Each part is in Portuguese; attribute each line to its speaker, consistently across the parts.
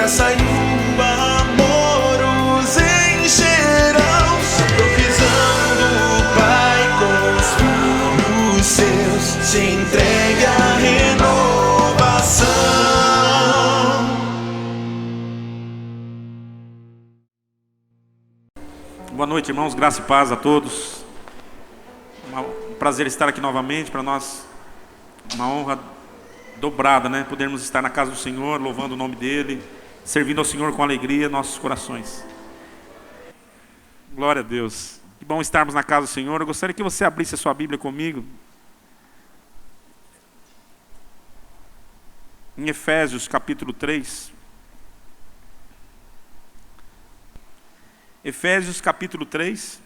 Speaker 1: graça e o amor os encherão. A provisão do Pai com os filhos seus se entregue à renovação.
Speaker 2: Boa noite, irmãos, graça e paz a todos. Um prazer estar aqui novamente. Para nós, uma honra dobrada, né? Podermos estar na casa do Senhor, louvando o nome dEle, servindo ao Senhor com alegria nossos corações. Glória a Deus. Que bom estarmos na casa do Senhor. Eu gostaria que você abrisse a sua Bíblia comigo em Efésios capítulo 3. Efésios capítulo 3.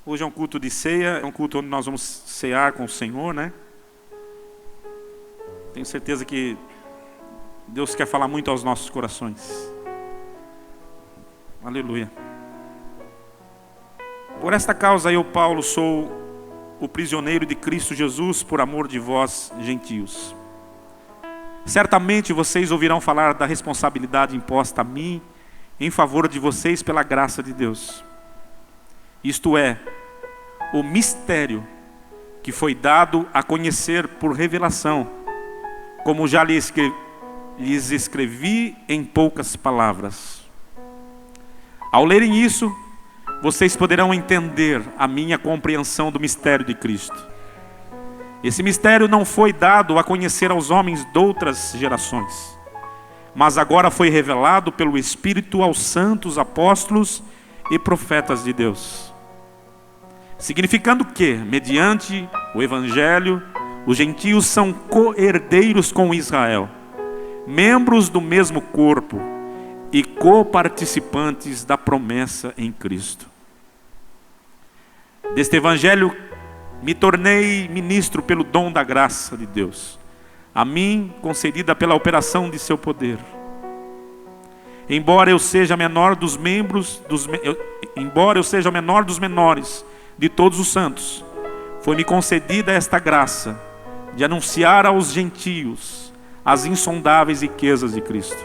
Speaker 2: Hoje é um culto de ceia, é um culto onde nós vamos cear com o Senhor, né? Tenho certeza que Deus quer falar muito aos nossos corações. Aleluia. Por esta causa eu, Paulo, sou o prisioneiro de Cristo Jesus por amor de vós, gentios. Certamente vocês ouvirão falar da responsabilidade imposta a mim em favor de vocês pela graça de Deus. Isto é, o mistério que foi dado a conhecer por revelação, como já lhes escrevi em poucas palavras. Ao lerem isso, vocês poderão entender a minha compreensão do mistério de Cristo. Esse mistério não foi dado a conhecer aos homens de outras gerações, mas agora foi revelado pelo Espírito aos santos apóstolos e profetas de Deus. Significando que, mediante o Evangelho, os gentios são co-herdeiros com Israel, membros do mesmo corpo e co-participantes da promessa em Cristo. Deste Evangelho me tornei ministro pelo dom da graça de Deus, a mim concedida pela operação de seu poder. Embora eu seja menor dos menores de todos os santos, foi-me concedida esta graça de anunciar aos gentios as insondáveis riquezas de Cristo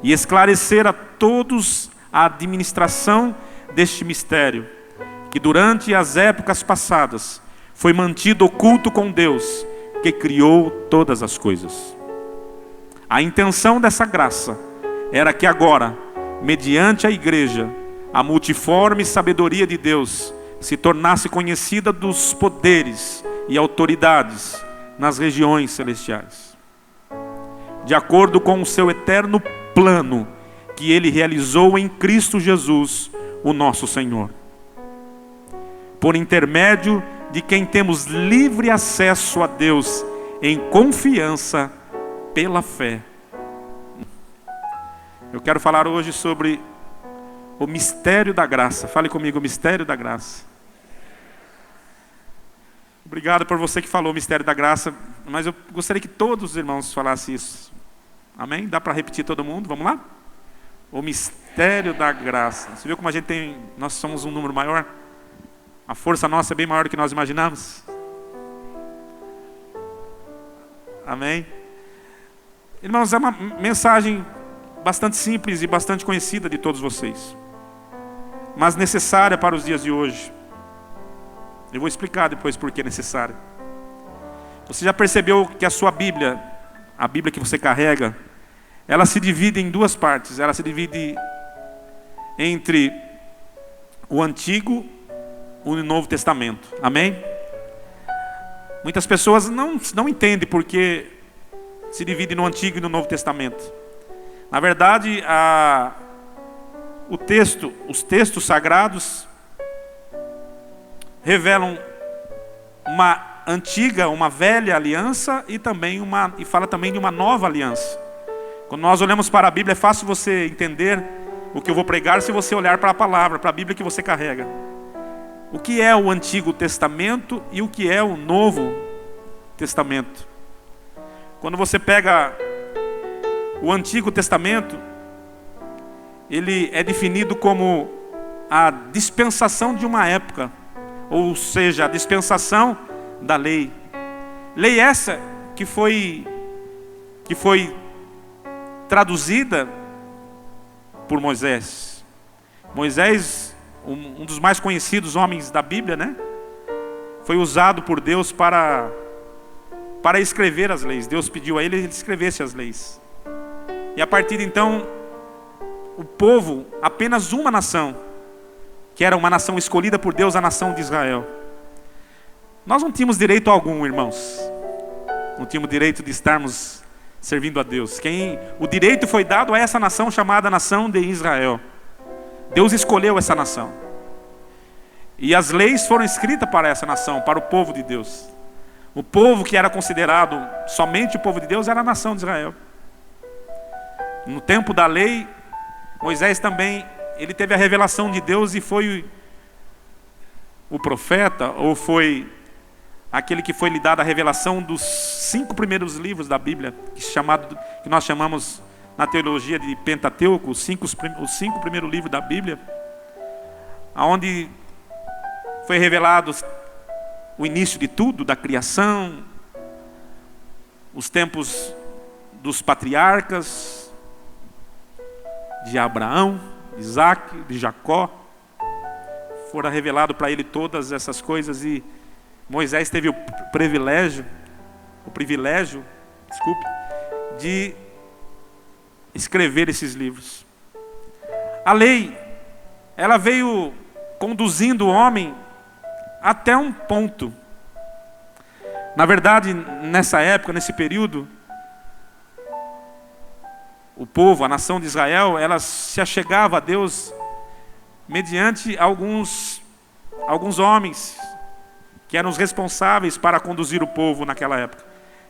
Speaker 2: e esclarecer a todos a administração deste mistério, que durante as épocas passadas foi mantido oculto com Deus, que criou todas as coisas. A intenção dessa graça era que agora, mediante a igreja, a multiforme sabedoria de Deus se tornasse conhecida dos poderes e autoridades nas regiões celestiais, de acordo com o seu eterno plano que Ele realizou em Cristo Jesus, o nosso Senhor, por intermédio de quem temos livre acesso a Deus em confiança pela fé. Eu quero falar hoje sobre o mistério da graça. Fale comigo, o mistério da graça. Obrigado por você que falou o mistério da graça, mas eu gostaria que todos os irmãos falassem isso. Amém? Dá para repetir todo mundo? Vamos lá? O mistério da graça. Você viu como nós somos um número maior? A força nossa é bem maior do que nós imaginamos. Amém? Irmãos, é uma mensagem bastante simples e bastante conhecida de todos vocês, mas necessária para os dias de hoje. Eu vou explicar depois por que é necessária. Você já percebeu que a sua Bíblia, a Bíblia que você carrega, ela se divide em duas partes. Ela se divide entre o Antigo e o Novo Testamento. Amém? Muitas pessoas não entendem por que se divide no Antigo e no Novo Testamento. Na verdade, os textos sagrados revelam uma antiga, uma velha aliança e fala também de uma nova aliança. Quando nós olhamos para a Bíblia, é fácil você entender o que eu vou pregar se você olhar para a palavra, para a Bíblia que você carrega. O que é o Antigo Testamento e o que é o Novo Testamento? Quando você pega o Antigo Testamento, ele é definido como a dispensação de uma época, ou seja, a dispensação da lei. Lei essa que foi traduzida por Moisés. Moisés, um dos mais conhecidos homens da Bíblia, né? Foi usado por Deus para escrever as leis. Deus pediu a ele que ele escrevesse as leis. E a partir de então, o povo, apenas uma nação, que era uma nação escolhida por Deus, a nação de Israel. Nós não tínhamos direito algum, irmãos. Não tínhamos direito de estarmos servindo a Deus. O direito foi dado a essa nação chamada nação de Israel. Deus escolheu essa nação. E as leis foram escritas para essa nação, para o povo de Deus. O povo que era considerado somente o povo de Deus era a nação de Israel. No tempo da lei, Moisés também, ele teve a revelação de Deus e foi o profeta, ou foi aquele que foi lhe dado a revelação dos 5 primeiros livros da Bíblia, que nós chamamos na teologia de Pentateuco, os 5 primeiros livros da Bíblia, onde foi revelado o início de tudo, da criação, os tempos dos patriarcas, de Abraão, de Isaac, de Jacó. Foram revelado para ele todas essas coisas e Moisés teve o privilégio, de escrever esses livros. A lei, ela veio conduzindo o homem até um ponto. Na verdade, nessa época, nesse período, o povo, a nação de Israel, ela se achegava a Deus mediante alguns homens que eram os responsáveis para conduzir o povo naquela época.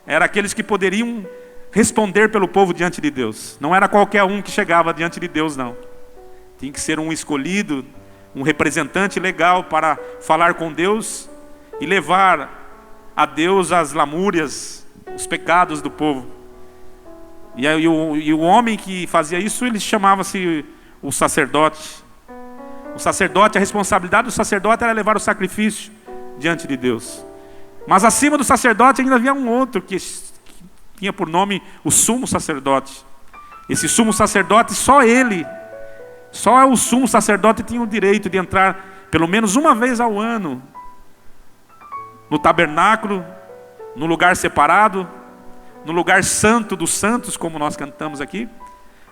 Speaker 2: Eram aqueles que poderiam responder pelo povo diante de Deus. Não era qualquer um que chegava diante de Deus, não. Tinha que ser um escolhido, um representante legal para falar com Deus e levar a Deus as lamúrias, os pecados do povo. E o homem que fazia isso, ele chamava-se o sacerdote. O sacerdote, a responsabilidade do sacerdote era levar o sacrifício diante de Deus. Mas acima do sacerdote ainda havia um outro que tinha por nome o sumo sacerdote. Esse sumo sacerdote, só o sumo sacerdote tinha o direito de entrar pelo menos uma vez ao ano no tabernáculo, no lugar separado, no lugar santo dos santos, como nós cantamos aqui,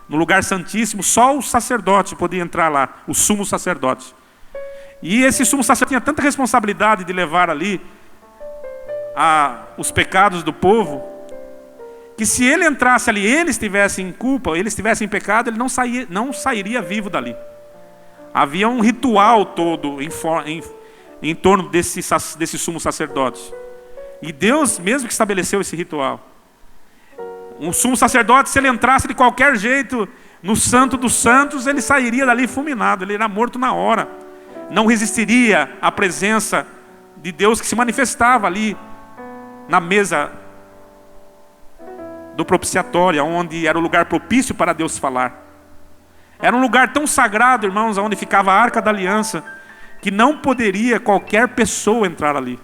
Speaker 2: no lugar santíssimo. Só o sacerdote podia entrar lá, o sumo sacerdote. E esse sumo sacerdote tinha tanta responsabilidade de levar ali os pecados do povo, que se ele entrasse ali, ele estivesse em culpa, ele estivesse em pecado, ele não sairia vivo dali. Havia um ritual todo em torno desse sumo sacerdote. E Deus mesmo que estabeleceu esse ritual. Um sumo sacerdote, se ele entrasse de qualquer jeito no santo dos santos, ele sairia dali fulminado, ele era morto na hora. Não resistiria à presença de Deus que se manifestava ali na mesa do propiciatório, onde era o lugar propício para Deus falar. Era um lugar tão sagrado, irmãos, onde ficava a Arca da Aliança, que não poderia qualquer pessoa entrar ali.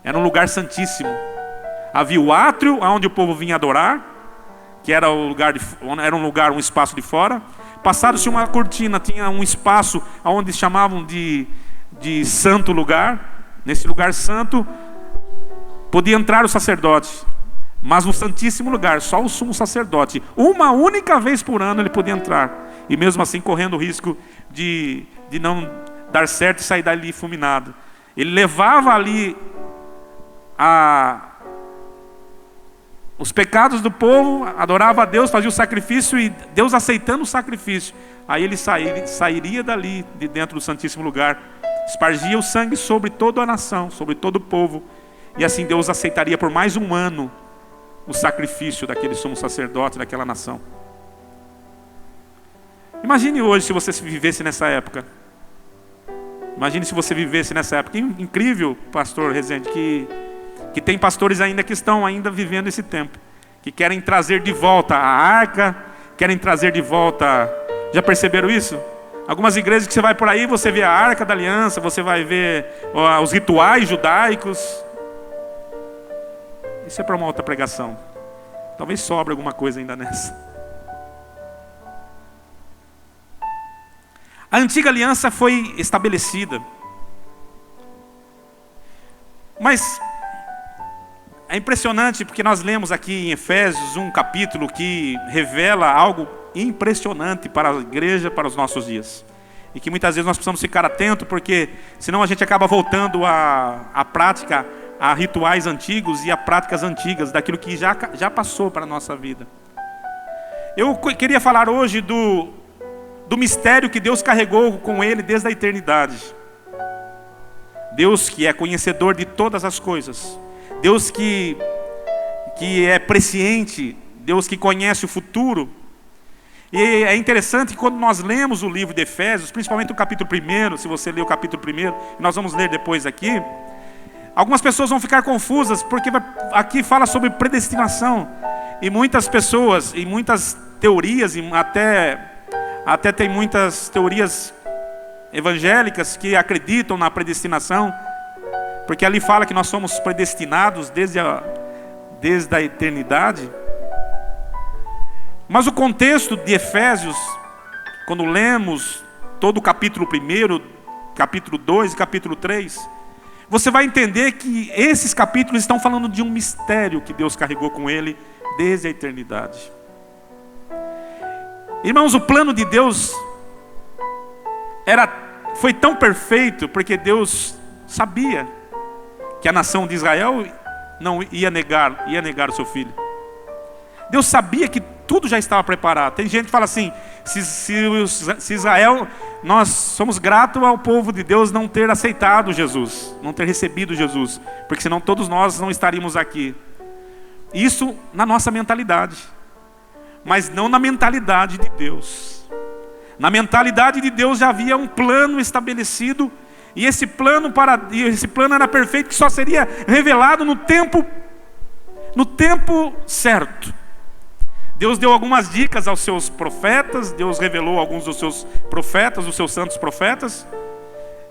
Speaker 2: Era um lugar santíssimo. Havia o átrio, onde o povo vinha adorar, que era um espaço de fora. Passado-se uma cortina, tinha um espaço onde chamavam de santo lugar. Nesse lugar santo podia entrar o sacerdote, mas no santíssimo lugar só o sumo sacerdote, uma única vez por ano ele podia entrar, e mesmo assim correndo o risco de não dar certo e sair dali fulminado. Ele levava ali os pecados do povo, adorava a Deus, fazia o sacrifício, e Deus aceitando o sacrifício, aí ele sairia dali de dentro do santíssimo lugar, espargia o sangue sobre toda a nação, sobre todo o povo, e assim Deus aceitaria por mais um ano o sacrifício daquele sumo sacerdote daquela nação. Imagine hoje se você vivesse nessa época. Imagine se você vivesse nessa época. Incrível, pastor Rezende, que tem pastores ainda que estão ainda vivendo esse tempo, que querem trazer de volta a arca, querem trazer de volta. Já perceberam isso? Algumas igrejas que você vai por aí, você vê a Arca da Aliança, você vai ver os rituais judaicos. Isso é para uma outra pregação. Talvez sobre alguma coisa ainda nessa. A antiga aliança foi estabelecida. Mas é impressionante porque nós lemos aqui em Efésios um capítulo que revela algo impressionante para a igreja, para os nossos dias. E que muitas vezes nós precisamos ficar atentos, porque senão a gente acaba voltando à prática, a rituais antigos e a práticas antigas, daquilo que já passou para a nossa vida. Eu queria falar hoje do mistério que Deus carregou com Ele desde a eternidade. Deus que é conhecedor de todas as coisas. Deus que é presciente. Deus que conhece o futuro. E é interessante que quando nós lemos o livro de Efésios, principalmente o capítulo 1, se você ler o capítulo 1, nós vamos ler depois aqui, algumas pessoas vão ficar confusas, porque aqui fala sobre predestinação. E muitas pessoas, e muitas teorias, e até tem muitas teorias evangélicas que acreditam na predestinação, porque ali fala que nós somos predestinados desde a eternidade. Mas o contexto de Efésios, quando lemos todo o capítulo 1, capítulo 2 e capítulo 3, você vai entender que esses capítulos estão falando de um mistério que Deus carregou com Ele desde a eternidade. Irmãos, o plano de Deus foi tão perfeito, porque Deus sabia que a nação de Israel não ia negar o seu filho. Deus sabia que tudo já estava preparado. Tem gente que fala assim, se Israel, nós somos gratos ao povo de Deus não ter aceitado Jesus, não ter recebido Jesus, porque senão todos nós não estaríamos aqui. Isso na nossa mentalidade, mas não na mentalidade de Deus. Na mentalidade de Deus já havia um plano estabelecido, e esse plano era perfeito, que só seria revelado no tempo certo. Deus deu algumas dicas aos seus profetas, Deus revelou alguns dos seus profetas, dos seus santos profetas,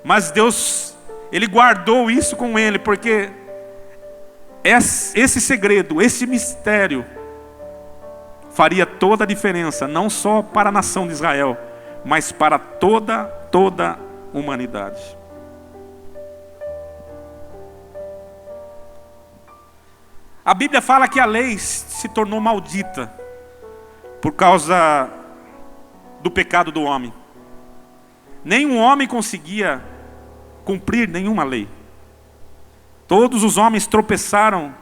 Speaker 2: mas Deus, Ele guardou isso com Ele, porque esse segredo, esse mistério, faria toda a diferença, não só para a nação de Israel, mas para toda a humanidade. A Bíblia fala que a lei se tornou maldita por causa do pecado do homem. Nenhum homem conseguia cumprir nenhuma lei. Todos os homens tropeçaram,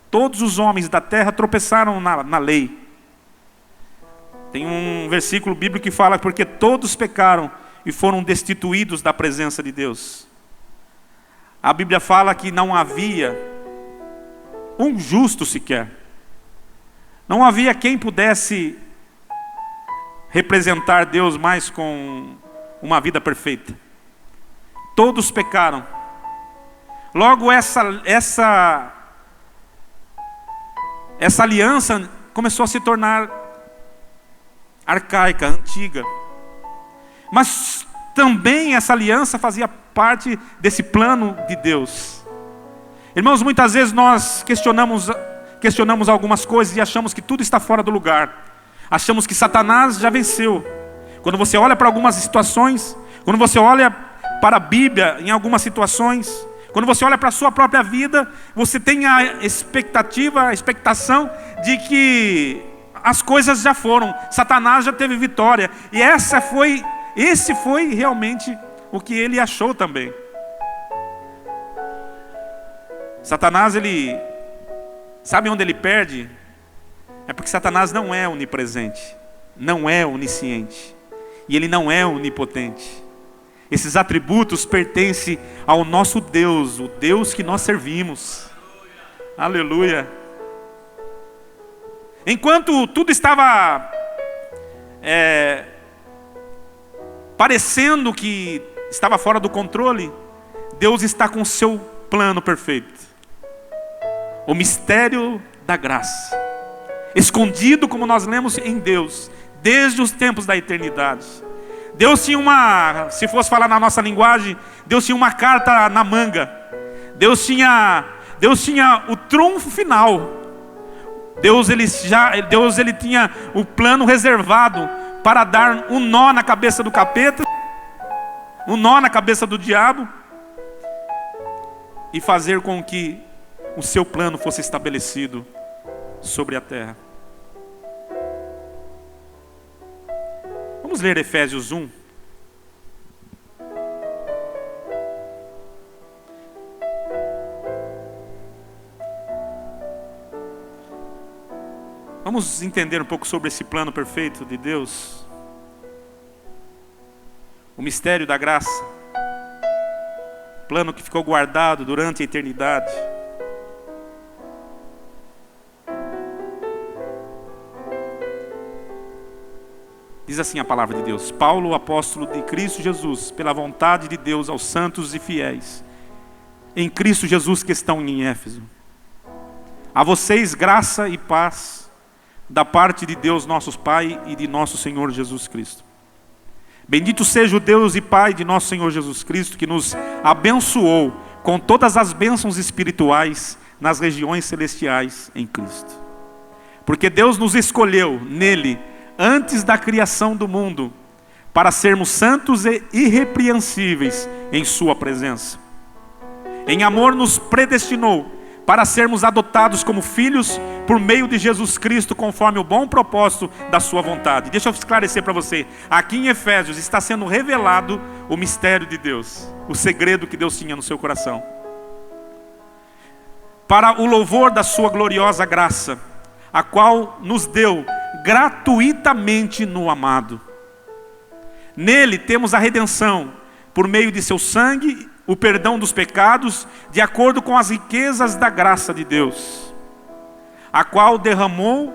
Speaker 2: todos os homens da terra tropeçaram na lei. Tem um versículo bíblico que fala, porque todos pecaram e foram destituídos da presença de Deus. A Bíblia fala que não havia um justo sequer. Não havia quem pudesse representar Deus mais com uma vida perfeita. Todos pecaram. Logo essa aliança começou a se tornar arcaica, antiga. Mas também essa aliança fazia parte desse plano de Deus. Irmãos, muitas vezes nós questionamos algumas coisas e achamos que tudo está fora do lugar. Achamos que Satanás já venceu. Quando você olha para algumas situações, quando você olha para a Bíblia em algumas situações, quando você olha para a sua própria vida, você tem a expectação de que as coisas já foram, Satanás já teve vitória. E esse foi realmente o que ele achou também. Satanás, sabe onde ele perde? É porque Satanás não é onipresente, não é onisciente, e ele não é onipotente. Esses atributos pertencem ao nosso Deus, o Deus que nós servimos. Aleluia. Enquanto tudo estava parecendo que estava fora do controle, Deus está com o seu plano perfeito. O mistério da graça, escondido, como nós lemos, em Deus, desde os tempos da eternidade. Deus tinha se fosse falar na nossa linguagem, Deus tinha uma carta na manga. Deus Deus tinha o trunfo final. Deus ele tinha o plano reservado para dar um nó na cabeça do capeta, um nó na cabeça do diabo, e fazer com que o seu plano fosse estabelecido sobre a terra. Vamos ler Efésios 1. Vamos entender um pouco sobre esse plano perfeito de Deus. O mistério da graça. Plano que ficou guardado durante a eternidade. Diz assim a palavra de Deus: Paulo, apóstolo de Cristo Jesus, pela vontade de Deus aos santos e fiéis em Cristo Jesus que estão em Éfeso. A vocês graça e paz da parte de Deus nosso Pai e de nosso Senhor Jesus Cristo. Bendito seja o Deus e Pai de nosso Senhor Jesus Cristo, que nos abençoou com todas as bênçãos espirituais nas regiões celestiais em Cristo. Porque Deus nos escolheu nele antes da criação do mundo, para sermos santos e irrepreensíveis em sua presença. Em amor nos predestinou para sermos adotados como filhos por meio de Jesus Cristo, conforme o bom propósito da sua vontade. Deixa eu esclarecer para você. Aqui em Efésios está sendo revelado o mistério de Deus, o segredo que Deus tinha no seu coração. Para o louvor da sua gloriosa graça, a qual nos deu gratuitamente no amado. Nele temos a redenção, por meio de seu sangue, o perdão dos pecados, de acordo com as riquezas da graça de Deus, a qual derramou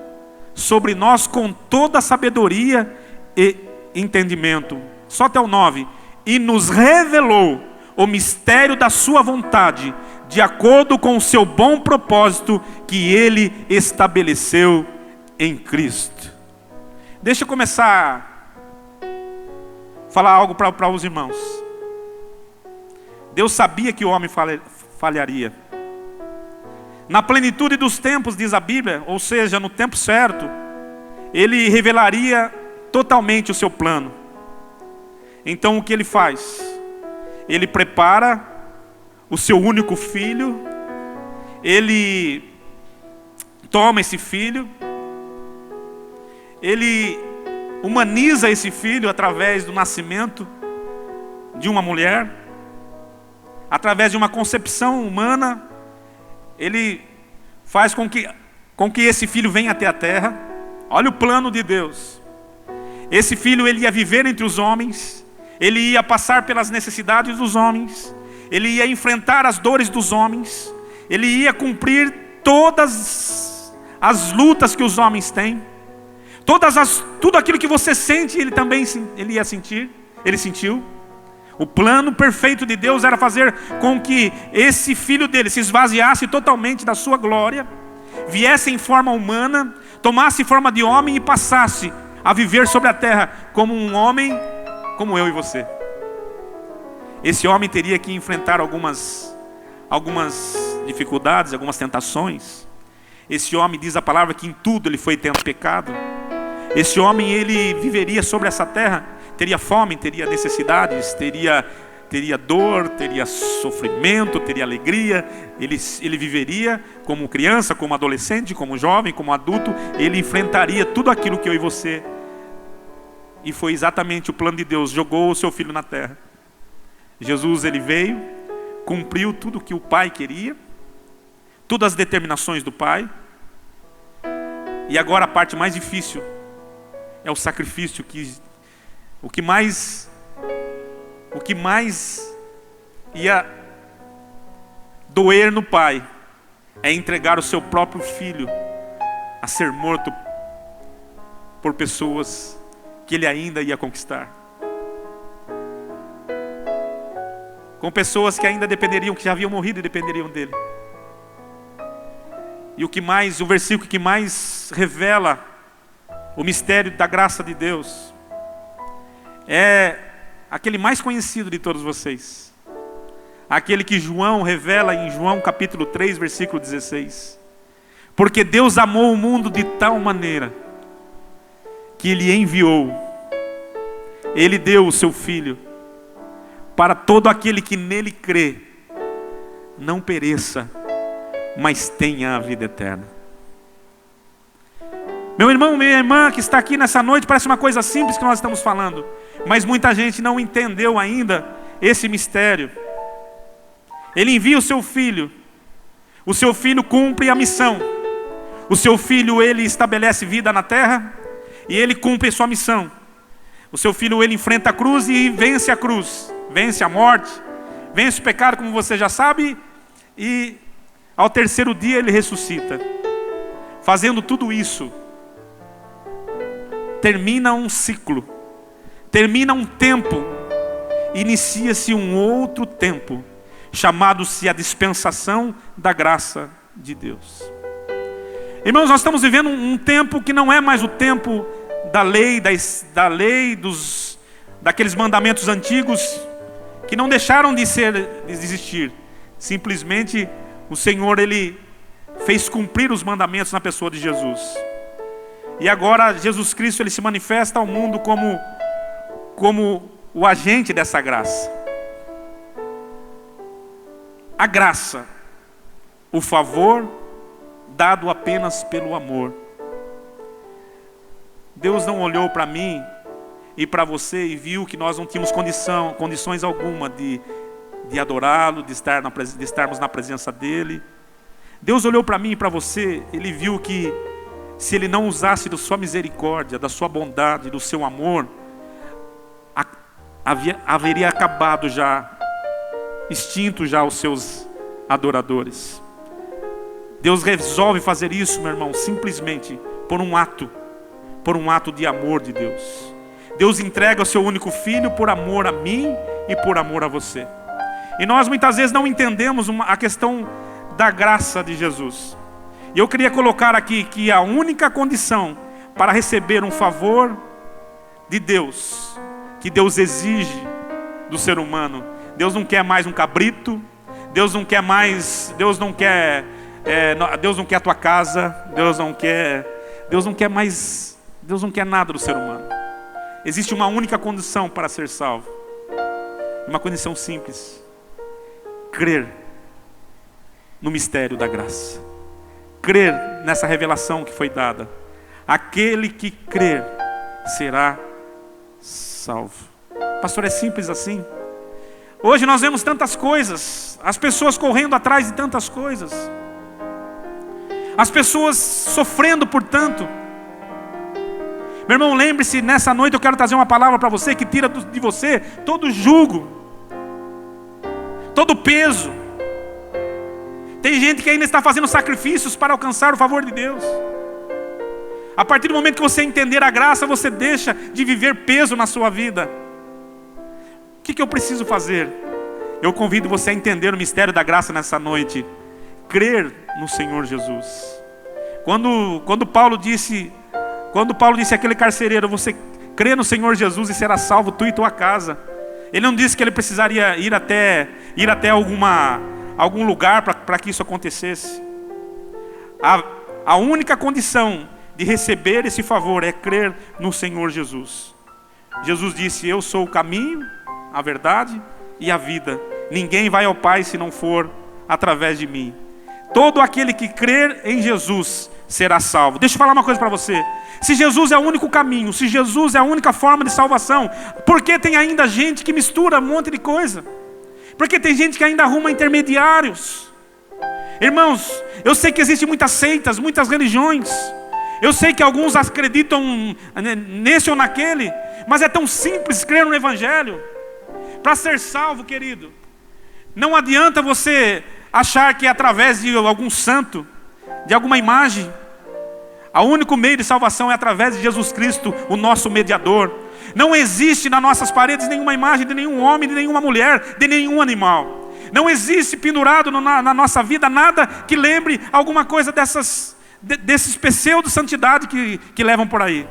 Speaker 2: sobre nós com toda a sabedoria e entendimento. Só até o 9. E nos revelou o mistério da sua vontade, de acordo com o seu bom propósito que ele estabeleceu em Cristo. Deixa eu começar a falar algo para os irmãos. Deus sabia que o homem falharia. Na plenitude dos tempos, diz a Bíblia, ou seja, no tempo certo, ele revelaria totalmente o seu plano. Então o que ele faz? Ele prepara o seu único filho, ele toma esse filho, ele humaniza esse filho através do nascimento de uma mulher, através de uma concepção humana. Ele faz com que esse filho venha até a terra. Olha o plano de Deus. Esse filho, ele ia viver entre os homens, ele ia passar pelas necessidades dos homens, ele ia enfrentar as dores dos homens, ele ia cumprir todas as lutas que os homens têm, tudo aquilo que você sente, ele ia sentir, ele sentiu. O plano perfeito de Deus era fazer com que esse filho dele se esvaziasse totalmente da sua glória, viesse em forma humana, tomasse forma de homem e passasse a viver sobre a terra como um homem, como eu e você. Esse homem teria que enfrentar algumas dificuldades, algumas tentações. Esse homem, diz a palavra, que em tudo ele foi tendo pecado. Esse homem, ele viveria sobre essa terra, teria fome, teria necessidades, teria dor, teria sofrimento, teria alegria. Ele viveria como criança, como adolescente, como jovem, como adulto. Ele enfrentaria tudo aquilo que eu e você. E foi exatamente o plano de Deus. Jogou o seu filho na terra. Jesus, ele veio, cumpriu tudo o que o Pai queria, todas as determinações do Pai. E agora a parte mais difícil é o sacrifício, o que mais ia doer no Pai é entregar o seu próprio filho a ser morto por pessoas que ele ainda ia conquistar, com pessoas que ainda dependeriam, que já haviam morrido e dependeriam dele. E o versículo que mais revela o mistério da graça de Deus é aquele mais conhecido de todos vocês. aquele que João revela em João capítulo 3, versículo 16. Porque Deus amou o mundo de tal maneira que Ele enviou, Ele deu o seu Filho, para todo aquele que nele crê, não pereça, mas tenha a vida eterna. Meu irmão, minha irmã que está aqui nessa noite, parece uma coisa simples que nós estamos falando, mas muita gente não entendeu ainda esse mistério. Ele envia o seu Filho cumpre a missão, o seu Filho, ele estabelece vida na terra, e ele cumpre a sua missão. O seu Filho, ele enfrenta a cruz e vence a cruz, vence a morte, vence o pecado, como você já sabe, e ao terceiro dia ele ressuscita. Fazendo tudo isso, termina um ciclo, termina um tempo, inicia-se um outro tempo, chamado-se a dispensação da graça de Deus. Irmãos, nós estamos vivendo um tempo que não é mais o tempo da lei, daqueles mandamentos antigos que não deixaram de existir. Simplesmente o Senhor, Ele fez cumprir os mandamentos na pessoa de Jesus. E agora Jesus Cristo, Ele se manifesta ao mundo como o agente dessa graça. A graça, o favor dado apenas pelo amor. Deus não olhou para mim e para você e viu que nós não tínhamos condições alguma de adorá-lo, de estarmos na presença dele. Deus olhou para mim e para você, Ele viu que se Ele não usasse da sua misericórdia, da sua bondade, do seu amor, haveria acabado já, extinto já os seus adoradores. Deus resolve fazer isso, meu irmão, simplesmente por um ato de amor de Deus. Deus entrega o seu único Filho por amor a mim e por amor a você. E nós muitas vezes não entendemos a questão da graça de Jesus. E eu queria colocar aqui que a única condição para receber um favor de Deus, que Deus exige do ser humano, Deus não quer mais um cabrito, Deus não quer a tua casa, Deus não quer nada do ser humano. Existe uma única condição para ser salvo, uma condição simples: crer no mistério da graça, crer nessa revelação que foi dada. Aquele que crer será salvo. Pastor, é simples assim? Hoje nós vemos tantas coisas, as pessoas correndo atrás de tantas coisas, as pessoas sofrendo por tanto. Meu irmão, lembre-se, nessa noite eu quero trazer uma palavra para você que tira de você todo jugo, todo peso. Tem gente que ainda está fazendo sacrifícios para alcançar o favor de Deus. A partir do momento que você entender a graça, você deixa de viver peso na sua vida. O que eu preciso fazer? Eu convido você a entender o mistério da graça nessa noite. Crer no Senhor Jesus. Quando Paulo disse àquele carcereiro: você crê no Senhor Jesus e será salvo tu e tua casa. Ele não disse que ele precisaria ir até algum lugar para que isso acontecesse. A única condição de receber esse favor é crer no Senhor Jesus. Jesus disse: eu sou o caminho, a verdade e a vida. Ninguém vai ao Pai se não for através de mim. Todo aquele que crer em Jesus será salvo. Deixa eu falar uma coisa para você. Se Jesus é o único caminho, se Jesus é a única forma de salvação, por que tem ainda gente que mistura um monte de coisa? Por que tem gente que ainda arruma intermediários? Irmãos, eu sei que existem muitas seitas, muitas religiões. Eu sei que alguns acreditam nesse ou naquele, mas é tão simples crer no Evangelho. Para ser salvo, querido, não adianta você achar que é através de algum santo, de alguma imagem. O único meio de salvação é através de Jesus Cristo, o nosso mediador. Não existe nas nossas paredes nenhuma imagem de nenhum homem, de nenhuma mulher, de nenhum animal. Não existe pendurado na nossa vida nada que lembre alguma coisa desses pseudo santidade que levam por aí.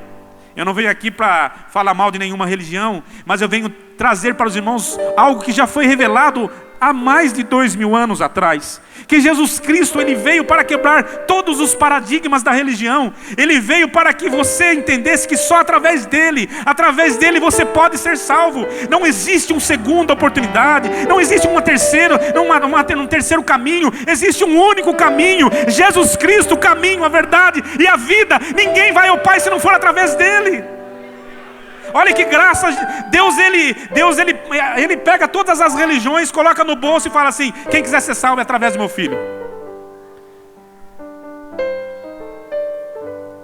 Speaker 2: Eu não venho aqui para falar mal de nenhuma religião, mas eu venho trazer para os irmãos algo que já foi revelado há mais de 2000 anos atrás, que Jesus Cristo, Ele veio para quebrar todos os paradigmas da religião. Ele veio para que você entendesse que só através dele você pode ser salvo. Não existe uma segunda oportunidade, não existe um terceiro caminho, existe um único caminho, Jesus Cristo, o caminho, a verdade e a vida. Ninguém vai ao Pai se não for através dele. Olha que graça, Deus ele pega todas as religiões, coloca no bolso e fala assim: quem quiser ser salvo é através do meu filho.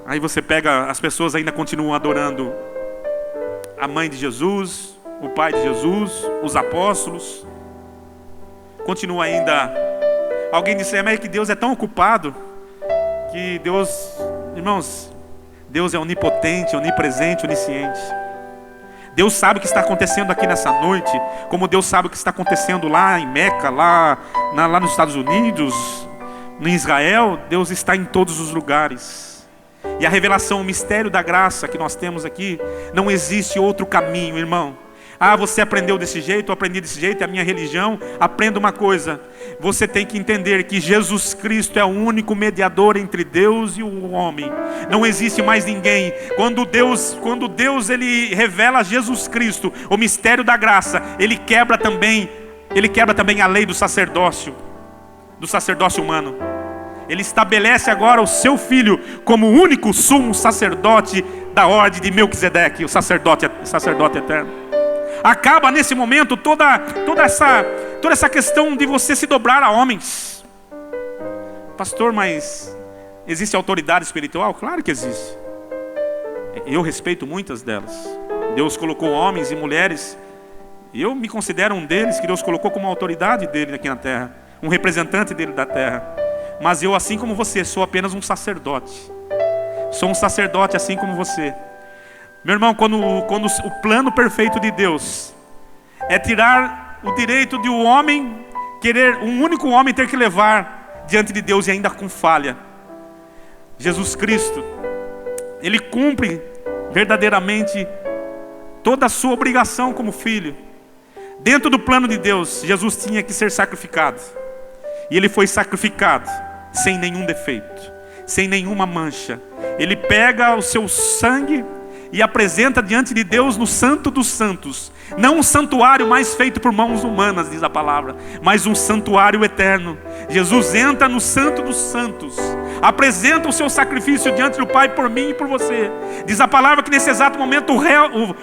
Speaker 2: Aí você pega, as pessoas ainda continuam adorando a mãe de Jesus, o pai de Jesus, os apóstolos. Continua ainda. Alguém disse: mas é que Deus é tão ocupado que Deus, irmãos, Deus é onipotente, onipresente, onisciente. Deus sabe o que está acontecendo aqui nessa noite, como Deus sabe o que está acontecendo lá em Meca, lá nos Estados Unidos, em Israel. Deus está em todos os lugares. E a revelação, o mistério da graça que nós temos aqui, não existe outro caminho, irmão. Ah, você aprendeu desse jeito, eu aprendi desse jeito, é a minha religião. Aprenda uma coisa: você tem que entender que Jesus Cristo é o único mediador entre Deus e o homem. Não existe mais ninguém. Quando Deus ele revela Jesus Cristo, o mistério da graça, Ele quebra também a lei do sacerdócio humano. Ele estabelece agora o seu Filho como o único sumo sacerdote da ordem de Melquisedeque, o sacerdote eterno. Acaba nesse momento toda essa questão de você se dobrar a homens. Pastor, mas existe autoridade espiritual? Claro que existe. Eu respeito muitas delas. Deus colocou homens e mulheres, e eu me considero um deles, que Deus colocou como autoridade dele aqui na terra, um representante dele da terra. Mas eu, assim como você, sou apenas um sacerdote. Sou um sacerdote assim como você. Meu irmão, quando o plano perfeito de Deus é tirar o direito de um homem querer, um único homem ter que levar diante de Deus e ainda com falha, Jesus Cristo, Ele cumpre verdadeiramente toda a sua obrigação como filho. Dentro do plano de Deus, Jesus tinha que ser sacrificado. E Ele foi sacrificado sem nenhum defeito, sem nenhuma mancha. Ele pega o seu sangue e apresenta diante de Deus no Santo dos Santos. Não um santuário mais feito por mãos humanas, diz a palavra, mas um santuário eterno. Jesus entra no Santo dos Santos, apresenta o seu sacrifício diante do Pai por mim e por você. Diz a palavra que nesse exato momento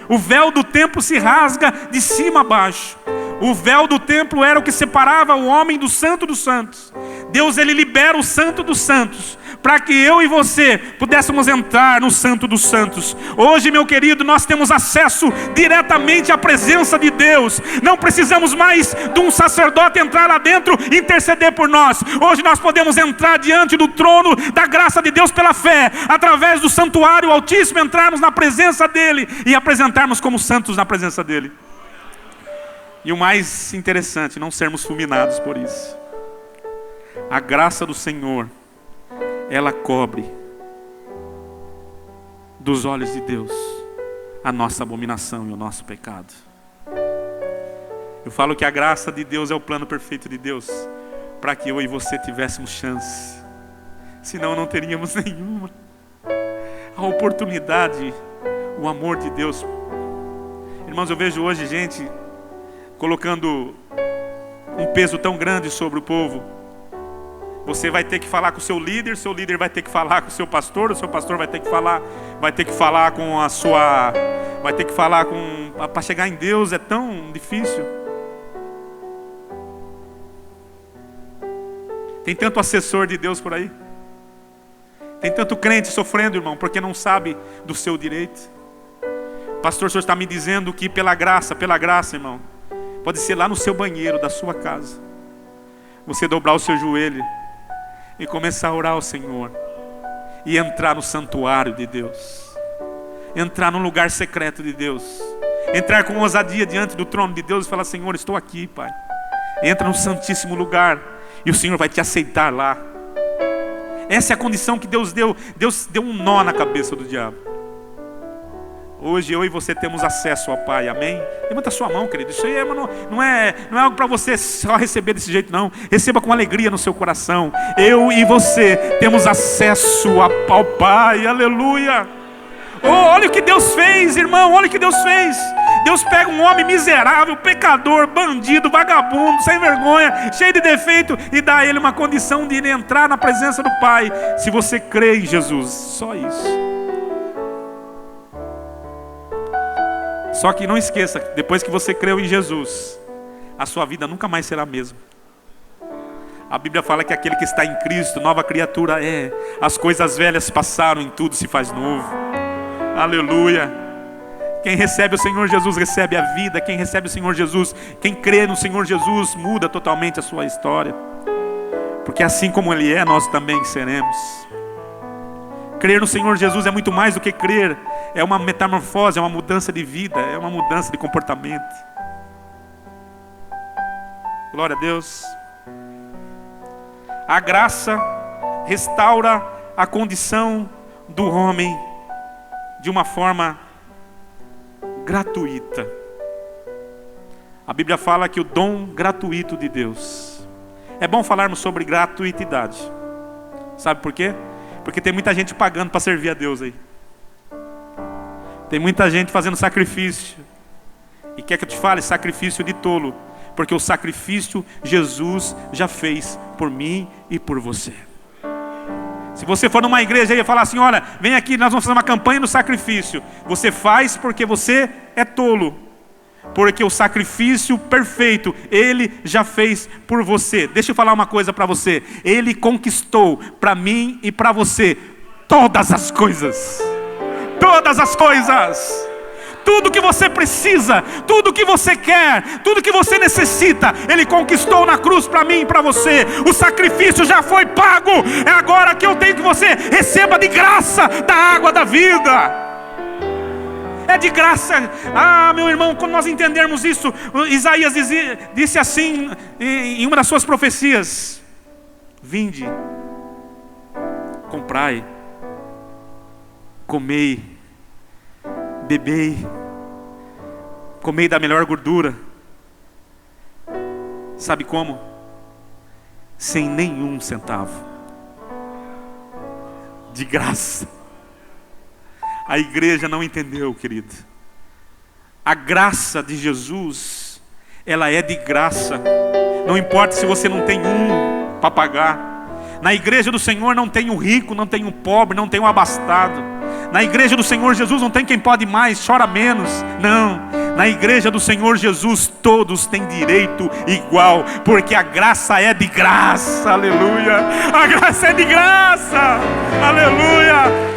Speaker 2: o véu do templo se rasga de cima a baixo. O véu do templo era o que separava o homem do Santo dos Santos. Deus ele libera o Santo dos Santos para que eu e você pudéssemos entrar no Santo dos Santos. Hoje, meu querido, nós temos acesso diretamente à presença de Deus. Não precisamos mais de um sacerdote entrar lá dentro e interceder por nós. Hoje nós podemos entrar diante do trono da graça de Deus pela fé, através do santuário altíssimo, entrarmos na presença dele e apresentarmos como santos na presença dele. E o mais interessante, não sermos fulminados por isso. A graça do Senhor, ela cobre dos olhos de Deus a nossa abominação e o nosso pecado. Eu falo que a graça de Deus é o plano perfeito de Deus para que eu e você tivéssemos chance. Senão não teríamos nenhuma. A oportunidade, o amor de Deus. Irmãos, eu vejo hoje gente colocando um peso tão grande sobre o povo. Você vai ter que falar com o seu líder vai ter que falar com o seu pastor vai ter que falar com a sua, vai ter que falar com, para chegar em Deus é tão difícil. Tem tanto assessor de Deus por aí. Tem tanto crente sofrendo, irmão, porque não sabe do seu direito. Pastor, o senhor está me dizendo que pela graça, irmão, pode ser lá no seu banheiro da sua casa, você dobrar o seu joelho e começar a orar ao Senhor e entrar no santuário de Deus, entrar no lugar secreto de Deus, entrar com ousadia diante do trono de Deus e falar: Senhor, estou aqui, Pai. Entra no santíssimo lugar e o Senhor vai te aceitar lá. Essa é a condição que Deus deu. Deus deu um nó na cabeça do diabo. Hoje eu e você temos acesso ao Pai, amém? Levanta a sua mão, querido. Isso aí não é algo para você só receber desse jeito, não. Receba com alegria no seu coração. Eu e você temos acesso ao Pai, aleluia. Oh, olha o que Deus fez, irmão, olha o que Deus fez. Deus pega um homem miserável, pecador, bandido, vagabundo, sem vergonha, cheio de defeito, e dá a ele uma condição de ele entrar na presença do Pai. Se você crê em Jesus, só isso. Só que não esqueça, depois que você creu em Jesus, a sua vida nunca mais será a mesma. A Bíblia fala que aquele que está em Cristo, nova criatura é. As coisas velhas passaram, em tudo se faz novo. Aleluia. Quem recebe o Senhor Jesus recebe a vida. Quem recebe o Senhor Jesus, quem crê no Senhor Jesus, muda totalmente a sua história. Porque assim como Ele é, nós também seremos. Crer no Senhor Jesus é muito mais do que crer. É uma metamorfose, é uma mudança de vida, é uma mudança de comportamento. Glória a Deus. A graça restaura a condição do homem de uma forma gratuita. A Bíblia fala que o dom gratuito de Deus. É bom falarmos sobre gratuitidade. Sabe por quê? Porque tem muita gente pagando para servir a Deus aí. Tem muita gente fazendo sacrifício. E quer que eu te fale? Sacrifício de tolo. Porque o sacrifício Jesus já fez por mim e por você. Se você for numa igreja e falar assim, olha, vem aqui, nós vamos fazer uma campanha no sacrifício. Você faz porque você é tolo. Porque o sacrifício perfeito, Ele já fez por você. Deixa eu falar uma coisa para você. Ele conquistou para mim e para você todas as coisas. Todas as coisas. Tudo que você precisa, tudo que você quer, tudo que você necessita, Ele conquistou na cruz para mim e para você. O sacrifício já foi pago. É agora que eu tenho que você receba de graça da água da vida. É de graça. Ah, meu irmão, quando nós entendermos isso, Isaías disse assim em uma das suas profecias: vinde, comprai, comei, bebei, comei da melhor gordura. Sabe como? Sem nenhum centavo. De graça. A igreja não entendeu, querido. A graça de Jesus, ela é de graça. Não importa se você não tem um para pagar. Na igreja do Senhor não tem o rico, não tem o pobre, não tem o abastado. Na igreja do Senhor Jesus não tem quem pode mais, chora menos. Não, na igreja do Senhor Jesus todos têm direito igual. Porque a graça é de graça, aleluia. A graça é de graça, aleluia.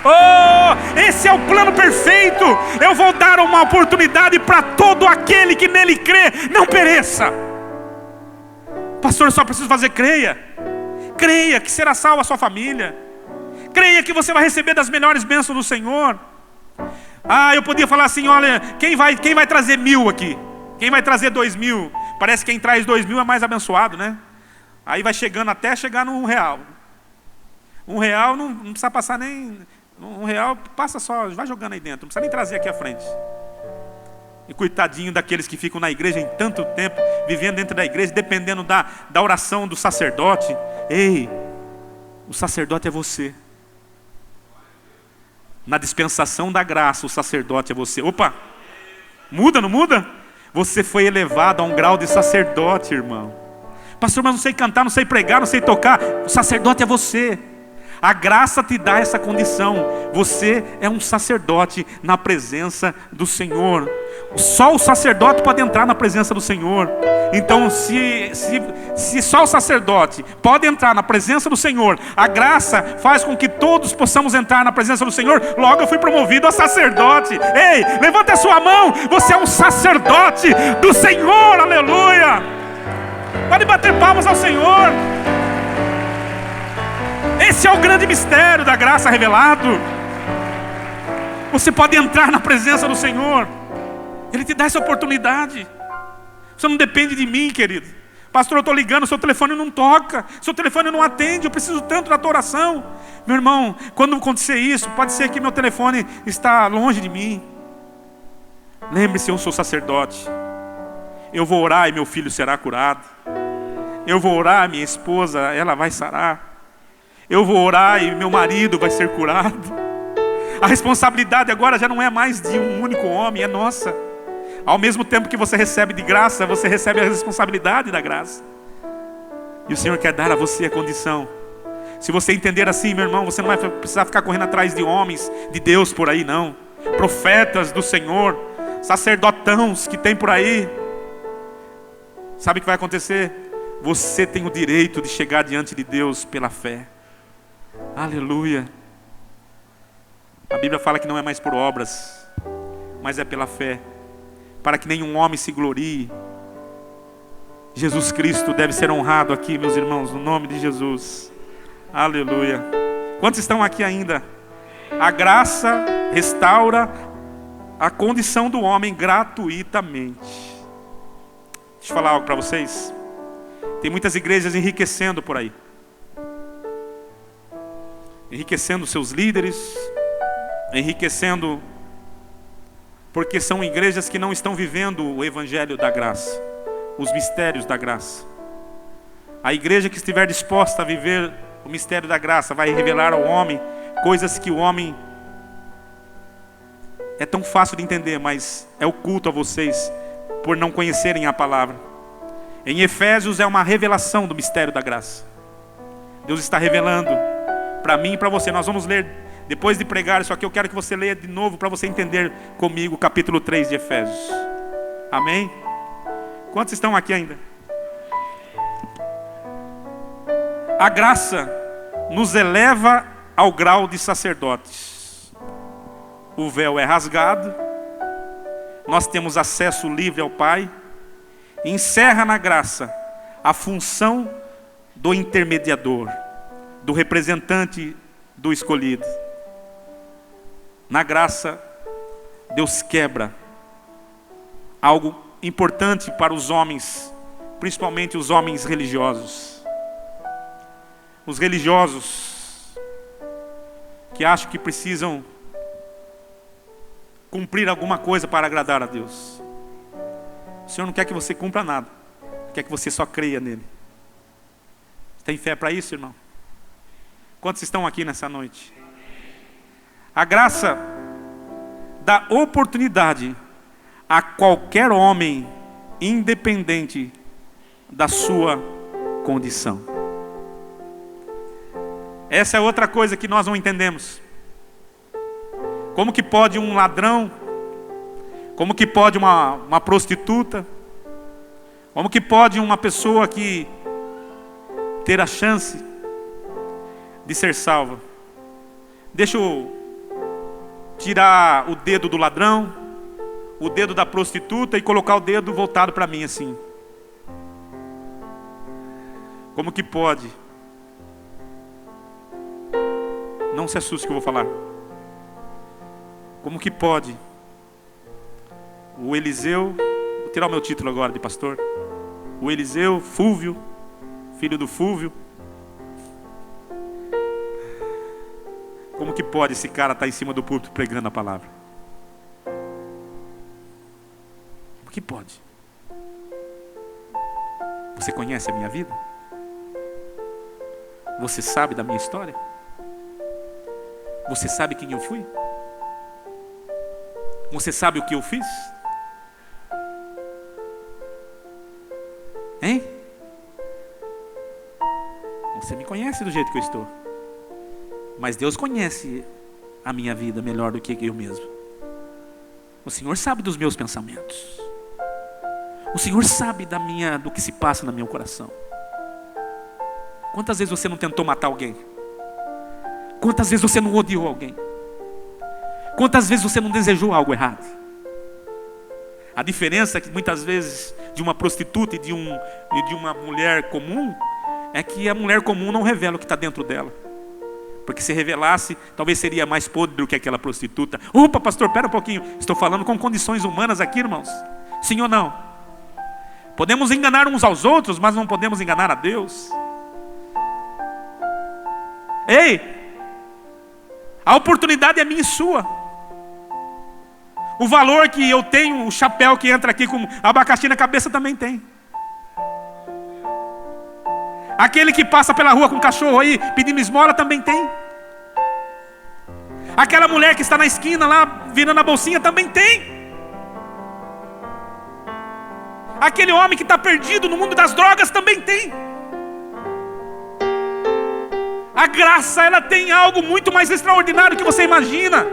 Speaker 2: Oh, esse é o plano perfeito. Eu vou dar uma oportunidade para todo aquele que nele crê, não pereça. Pastor, eu só preciso fazer creia. Creia que será salva a sua família. Creia que você vai receber das melhores bênçãos do Senhor. Ah, eu podia falar assim, olha, quem vai trazer 1000 aqui? Quem vai trazer 2000? Parece que quem traz 2000 é mais abençoado, né? Aí vai chegando até chegar no R$1. R$1 não precisa passar nem... R$1 passa só, vai jogando aí dentro, não precisa nem trazer aqui à frente. E coitadinho daqueles que ficam na igreja em tanto tempo, vivendo dentro da igreja, dependendo da oração do sacerdote. Ei, o sacerdote é você. Na dispensação da graça, o sacerdote é você. Opa, muda, não muda? Você foi elevado a um grau de sacerdote, irmão. Pastor, mas não sei cantar, não sei pregar, não sei tocar. O sacerdote é você. A graça te dá essa condição. Você é um sacerdote na presença do Senhor. Só o sacerdote pode entrar na presença do Senhor. Então se só o sacerdote pode entrar na presença do Senhor, a graça faz com que todos possamos entrar na presença do Senhor. Logo eu fui promovido a sacerdote. Ei, levanta a sua mão. Você é um sacerdote do Senhor, aleluia. Pode bater palmas ao Senhor. Esse é o grande mistério da graça revelado. Você pode entrar na presença do Senhor. Ele te dá essa oportunidade. Você não depende de mim, querido. Pastor, eu estou ligando, seu telefone não toca, seu telefone não atende, eu preciso tanto da tua oração. Meu irmão, quando acontecer isso, pode ser que meu telefone está longe de mim. Lembre-se, eu sou sacerdote. Eu vou orar e meu filho será curado. Eu vou orar, minha esposa, ela vai sarar. Eu vou orar e meu marido vai ser curado. A responsabilidade agora já não é mais de um único homem, é nossa. Ao mesmo tempo que você recebe de graça, você recebe a responsabilidade da graça. E o Senhor quer dar a você a condição. Se você entender assim, meu irmão, você não vai precisar ficar correndo atrás de homens de Deus por aí, não. Profetas do Senhor, sacerdotãos que tem por aí. Sabe o que vai acontecer? Você tem o direito de chegar diante de Deus pela fé. Aleluia. A Bíblia fala que não é mais por obras, mas é pela fé, para que nenhum homem se glorie. Jesus Cristo deve ser honrado aqui, meus irmãos, no nome de Jesus. Aleluia. Quantos estão aqui ainda? A graça restaura a condição do homem gratuitamente. Deixa eu falar algo para vocês. Tem muitas igrejas enriquecendo por aí, enriquecendo seus líderes, enriquecendo, porque são igrejas que não estão vivendo o evangelho da graça, os mistérios da graça. A igreja que estiver disposta a viver o mistério da graça vai revelar ao homem coisas que o homem é tão fácil de entender, mas é oculto a vocês por não conhecerem a palavra. Em Efésios é uma revelação do mistério da graça. Deus está revelando para mim e para você. Nós vamos ler, depois de pregar isso aqui, eu quero que você leia de novo para você entender comigo o capítulo 3 de Efésios. Amém? Quantos estão aqui ainda? A graça nos eleva ao grau de sacerdotes. O véu é rasgado, nós temos acesso livre ao Pai. Encerra na graça a função do intermediador, do representante do escolhido. Na graça, Deus quebra algo importante para os homens, principalmente os homens religiosos. Os religiosos que acham que precisam cumprir alguma coisa para agradar a Deus. O Senhor não quer que você cumpra nada, quer que você só creia nele. Tem fé para isso, irmão? Quantos estão aqui nessa noite? A graça dá oportunidade a qualquer homem, independente da sua condição. Essa é outra coisa que nós não entendemos. Como que pode um ladrão, como que pode uma prostituta, como que pode uma pessoa que ter a chance de ser salva? Deixa eu tirar o dedo do ladrão, o dedo da prostituta e colocar o dedo voltado para mim assim. Como que pode? Não se assuste que eu vou falar. Como que pode o Eliseu, vou tirar o meu título agora de pastor, o Eliseu, Fúvio, filho do Fúvio, como que pode esse cara estar em cima do púlpito pregando a palavra? Como que pode? Você conhece a minha vida? Você sabe da minha história? Você sabe quem eu fui? Você sabe o que eu fiz? Hein? Você me conhece do jeito que eu estou. Mas Deus conhece a minha vida melhor do que eu mesmo. O Senhor sabe dos meus pensamentos. O Senhor sabe do que se passa no meu coração. Quantas vezes você não tentou matar alguém? Quantas vezes você não odiou alguém? Quantas vezes você não desejou algo errado? A diferença é que muitas vezes de uma prostituta e de uma mulher comum é que a mulher comum não revela o que está dentro dela. Porque se revelasse, talvez seria mais podre do que aquela prostituta. Opa, pastor, espera um pouquinho. Estou falando com condições humanas aqui, irmãos. Sim ou não? Podemos enganar uns aos outros, mas não podemos enganar a Deus. Ei, a oportunidade é minha e sua. O valor que eu tenho, o chapéu que entra aqui com abacaxi na cabeça também tem. Aquele que passa pela rua com o cachorro aí pedindo esmola também tem. Aquela mulher que está na esquina lá virando a bolsinha também tem. Aquele homem que está perdido no mundo das drogas também tem. A graça, ela tem algo muito mais extraordinário do que você imagina.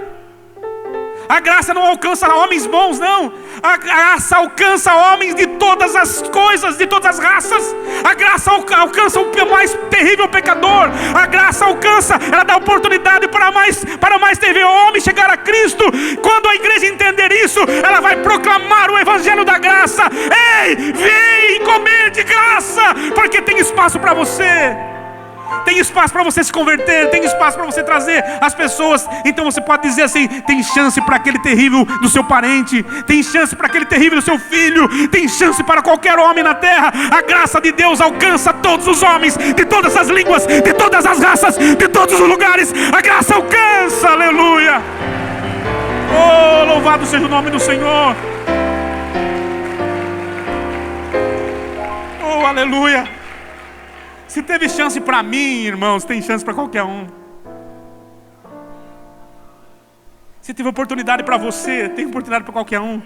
Speaker 2: A graça não alcança homens bons, não. A graça alcança homens de todas as coisas, de todas as raças. A graça alcança o mais terrível pecador. A graça alcança, ela dá oportunidade para mais terrível homem chegar a Cristo. Quando a igreja entender isso, ela vai proclamar o evangelho da graça. Ei, vem comer de graça, porque tem espaço para você. Tem espaço para você se converter, tem espaço para você trazer as pessoas. Então você pode dizer assim: tem chance para aquele terrível do seu parente, tem chance para aquele terrível do seu filho, tem chance para qualquer homem na terra. A graça de Deus alcança todos os homens, de todas as línguas, de todas as raças, de todos os lugares. A graça alcança, aleluia. Oh, louvado seja o nome do Senhor. Oh, aleluia. Se teve chance para mim, irmãos, tem chance para qualquer um. Se teve oportunidade para você, tem oportunidade para qualquer um.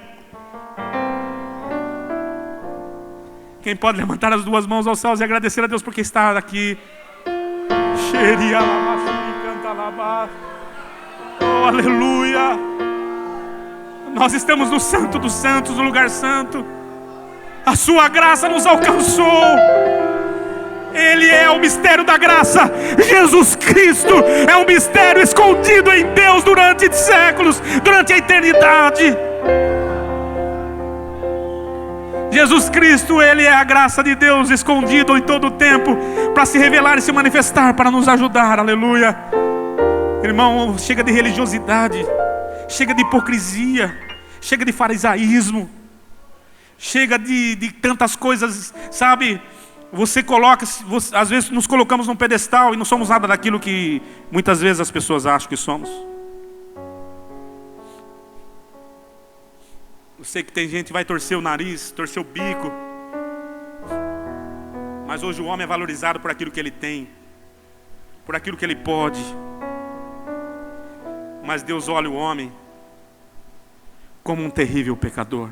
Speaker 2: Quem pode levantar as duas mãos aos céus e agradecer a Deus porque está aqui. Oh, aleluia. Nós estamos no Santo dos Santos, no lugar santo. A sua graça nos alcançou. Ele é o mistério da graça. Jesus Cristo é um mistério escondido em Deus durante séculos, durante a eternidade. Jesus Cristo, Ele é a graça de Deus escondido em todo o tempo, para se revelar e se manifestar, para nos ajudar, aleluia. Irmão, chega de religiosidade, chega de hipocrisia, chega de farisaísmo, chega de tantas coisas, sabe? Você coloca, às vezes nos colocamos num pedestal e não somos nada daquilo que muitas vezes as pessoas acham que somos. Eu sei que tem gente que vai torcer o nariz, torcer o bico, mas hoje o homem é valorizado por aquilo que ele tem, por aquilo que ele pode. Mas Deus olha o homem como um terrível pecador.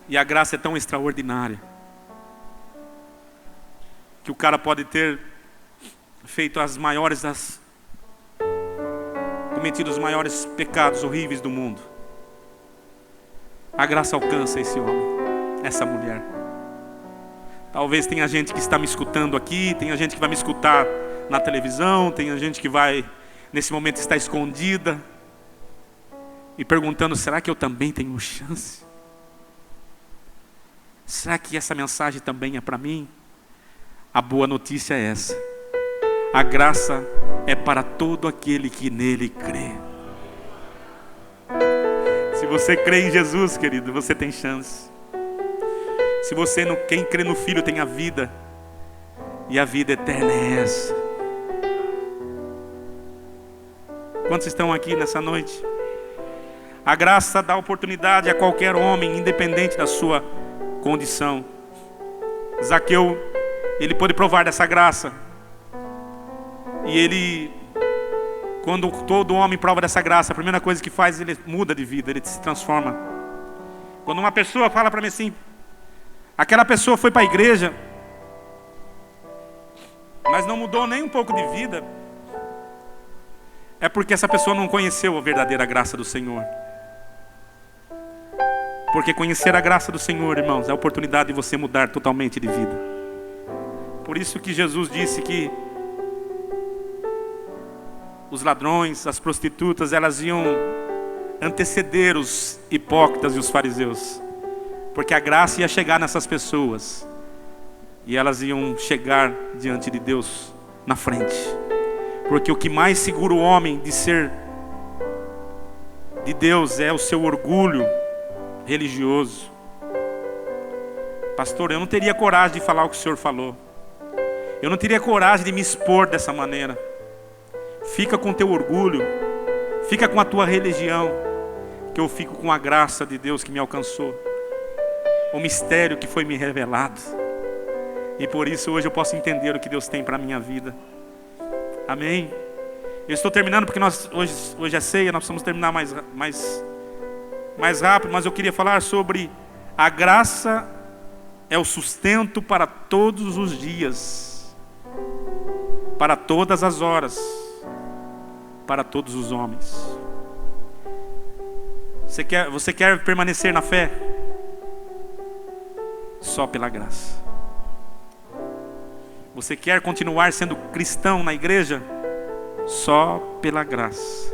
Speaker 2: E a graça é tão extraordinária que o cara pode ter feito cometido os maiores pecados horríveis do mundo. A graça alcança esse homem, essa mulher. Talvez tenha gente que está me escutando aqui, tenha gente que vai me escutar na televisão, tenha gente que vai, nesse momento, estar escondida e perguntando: será que eu também tenho chance? Será que essa mensagem também é para mim? A boa notícia é essa: a graça é para todo aquele que nele crê. Se você crê em Jesus, querido, você tem chance. Se você não, quem crê no Filho tem a vida, e a vida eterna é essa. Quantos estão aqui nessa noite? A graça dá oportunidade a qualquer homem, independente da sua condição. Zaqueu, ele pôde provar dessa graça. E ele, quando todo homem prova dessa graça, a primeira coisa que faz, ele muda de vida, ele se transforma. Quando uma pessoa fala para mim assim: aquela pessoa foi para a igreja, mas não mudou nem um pouco de vida, é porque essa pessoa não conheceu a verdadeira graça do Senhor. Porque conhecer a graça do Senhor, irmãos, é a oportunidade de você mudar totalmente de vida. Por isso que Jesus disse que os ladrões, as prostitutas, elas iam anteceder os hipócritas e os fariseus. Porque a graça ia chegar nessas pessoas e elas iam chegar diante de Deus na frente. Porque o que mais segura o homem de ser de Deus é o seu orgulho religioso. Pastor, eu não teria coragem de falar o que o Senhor falou. Eu não teria coragem de me expor dessa maneira. Fica com teu orgulho, fica com a tua religião, que eu fico com a graça de Deus que me alcançou, o mistério que foi me revelado. E por isso hoje eu posso entender o que Deus tem para a minha vida. Amém? Eu estou terminando porque hoje é ceia, nós precisamos terminar mais rápido, mas eu queria falar sobre a graça é o sustento para todos os dias, para todas as horas, para todos os homens. Você quer permanecer na fé? Só pela graça. Você quer continuar sendo cristão na igreja? Só pela graça.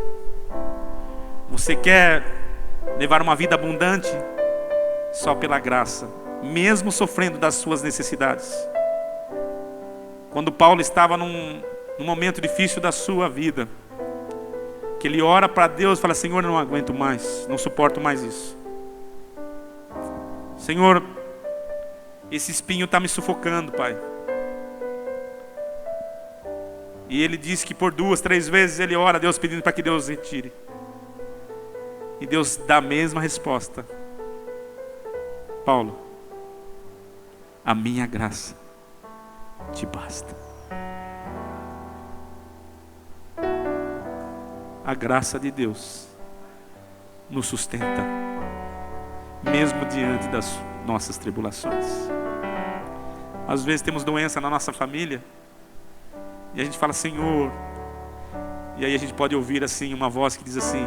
Speaker 2: Você quer levar uma vida abundante? Só pela graça, mesmo sofrendo das suas necessidades. Quando Paulo estava num momento difícil da sua vida, que ele ora para Deus e fala: Senhor, eu não aguento mais, não suporto mais isso. Senhor, esse espinho está me sufocando, Pai. E ele diz que por 2, 3 vezes ele ora a Deus pedindo para que Deus retire. E Deus dá a mesma resposta: Paulo, a minha graça te basta. A graça de Deus nos sustenta, mesmo diante das nossas tribulações. Às vezes temos doença na nossa família e a gente fala: Senhor, e aí a gente pode ouvir assim uma voz que diz assim: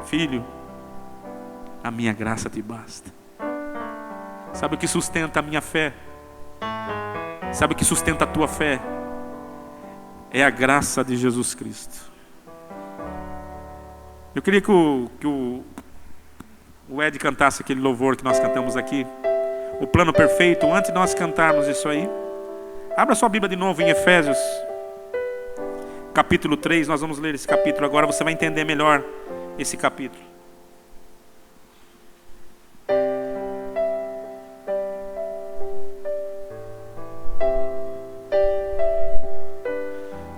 Speaker 2: filho, a minha graça te basta. Sabe o que sustenta a minha fé? Sabe o que sustenta a tua fé? É a graça de Jesus Cristo. Eu queria que o Ed cantasse aquele louvor que nós cantamos aqui, o plano perfeito. Antes de nós cantarmos isso aí, abra sua Bíblia de novo em Efésios capítulo 3, nós vamos ler esse capítulo agora, você vai entender melhor esse capítulo.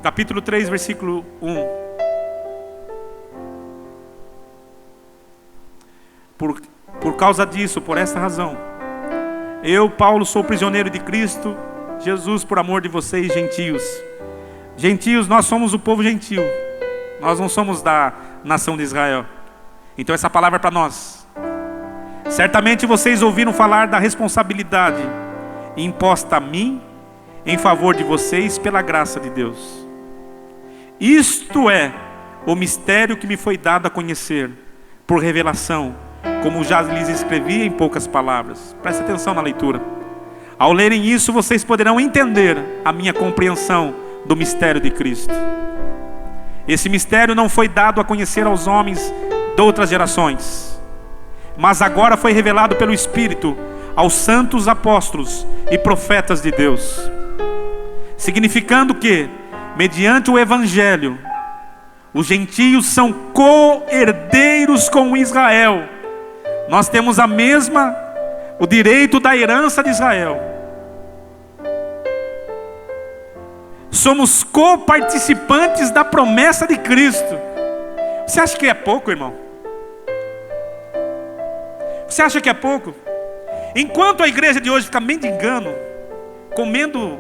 Speaker 2: Capítulo 3, versículo 1. Por causa disso, por esta razão, eu, Paulo, sou prisioneiro de Cristo Jesus por amor de vocês, gentios. Gentios, nós somos o povo gentil. Nós não somos da nação de Israel. Então essa palavra é para nós. Certamente vocês ouviram falar da responsabilidade imposta a mim em favor de vocês pela graça de Deus. Isto é o mistério que me foi dado a conhecer por revelação, como já lhes escrevi em poucas palavras. Preste atenção na leitura. Ao lerem isso, vocês poderão entender a minha compreensão do mistério de Cristo. Esse mistério não foi dado a conhecer aos homens de outras gerações, mas agora foi revelado pelo Espírito aos santos apóstolos e profetas de Deus, significando que, mediante o Evangelho, os gentios são co-herdeiros com Israel. Nós temos o direito da herança de Israel. Somos co-participantes da promessa de Cristo. Você acha que é pouco, irmão? Você acha que é pouco? Enquanto a igreja de hoje fica mendigando, comendo,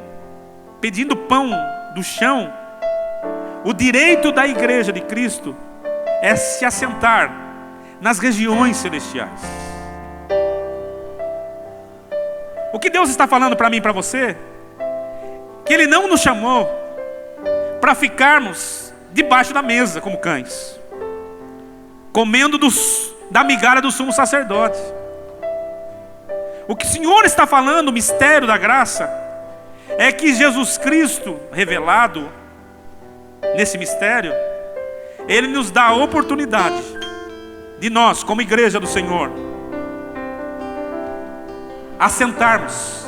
Speaker 2: pedindo pão do chão, o direito da igreja de Cristo é se assentar nas regiões celestiais. O que Deus está falando para mim e para você? Que Ele não nos chamou para ficarmos debaixo da mesa como cães, comendo da migalha do sumo sacerdote. O que o Senhor está falando, o mistério da graça, é que Jesus Cristo, revelado nesse mistério, Ele nos dá a oportunidade de nós, como igreja do Senhor, assentarmos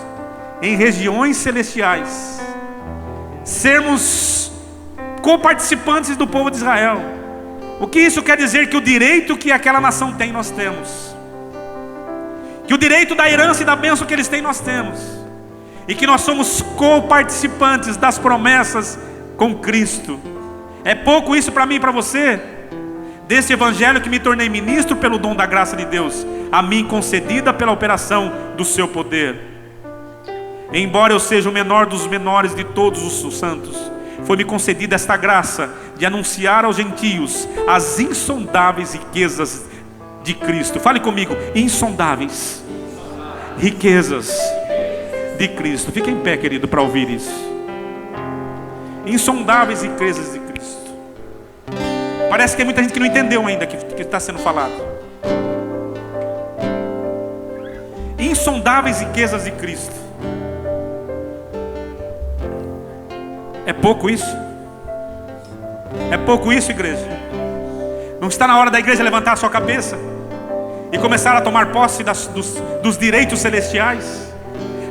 Speaker 2: em regiões celestiais, sermos co-participantes do povo de Israel, O que isso quer dizer? Que o direito que aquela nação tem, nós temos. Que o direito da herança e da bênção que eles têm, nós temos. E que nós somos co-participantes das promessas com Cristo. É pouco isso para mim e para você? Desse evangelho que me tornei ministro pelo dom da graça de Deus, a mim concedida pela operação do seu poder. Embora eu seja o menor dos menores de todos os santos, foi-me concedida esta graça de anunciar aos gentios as insondáveis riquezas de Cristo. Fale comigo: insondáveis riquezas de Cristo. Fique em pé, querido, para ouvir isso. Insondáveis riquezas de Cristo. Parece que tem muita gente que não entendeu ainda que está sendo falado. Insondáveis riquezas de Cristo. É pouco isso? É pouco isso, igreja? Não está na hora da igreja levantar a sua cabeça e começar a tomar posse dos direitos celestiais,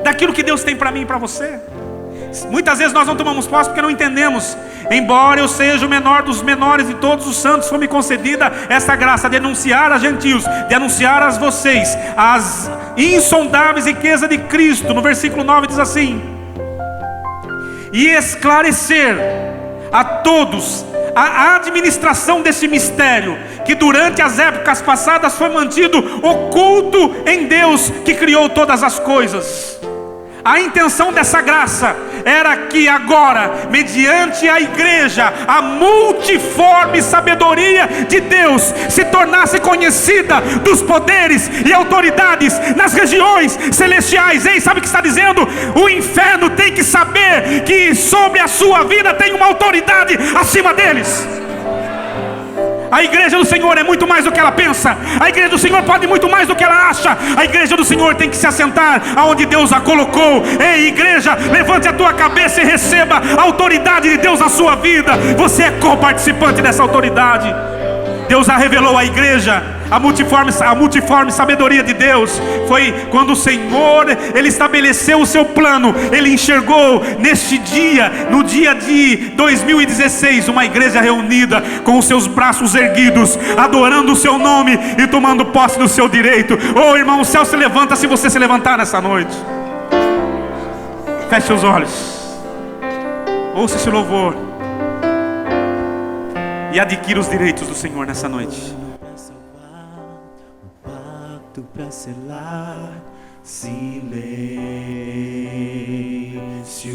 Speaker 2: daquilo que Deus tem para mim e para você? Muitas vezes nós não tomamos posse porque não entendemos. Embora eu seja o menor dos menores de todos os santos, foi-me concedida esta graça de anunciar a gentios, de anunciar a vocês as insondáveis riquezas de Cristo. No versículo 9 diz assim: e esclarecer a todos a administração desse mistério, que durante as épocas passadas foi mantido oculto em Deus, que criou todas as coisas. A intenção dessa graça era que agora, mediante a igreja, a multiforme sabedoria de Deus se tornasse conhecida dos poderes e autoridades nas regiões celestiais. Ei, sabe o que está dizendo? O inferno tem que saber que sobre a sua vida tem uma autoridade acima deles. A igreja do Senhor é muito mais do que ela pensa. A igreja do Senhor pode muito mais do que ela acha. A igreja do Senhor tem que se assentar aonde Deus a colocou. Ei, igreja, levante a tua cabeça e receba a autoridade de Deus na sua vida. Você é co-participante dessa autoridade. Deus a revelou à igreja. A multiforme sabedoria de Deus foi quando o Senhor, Ele estabeleceu o seu plano. Ele enxergou neste dia, no dia de 2016, uma igreja reunida com os seus braços erguidos, adorando o seu nome e tomando posse do seu direito. Oh, irmão, o céu se levanta se você se levantar nessa noite. Feche os olhos, ouça esse louvor e adquira os direitos do Senhor nessa noite.
Speaker 1: Para selar, silêncio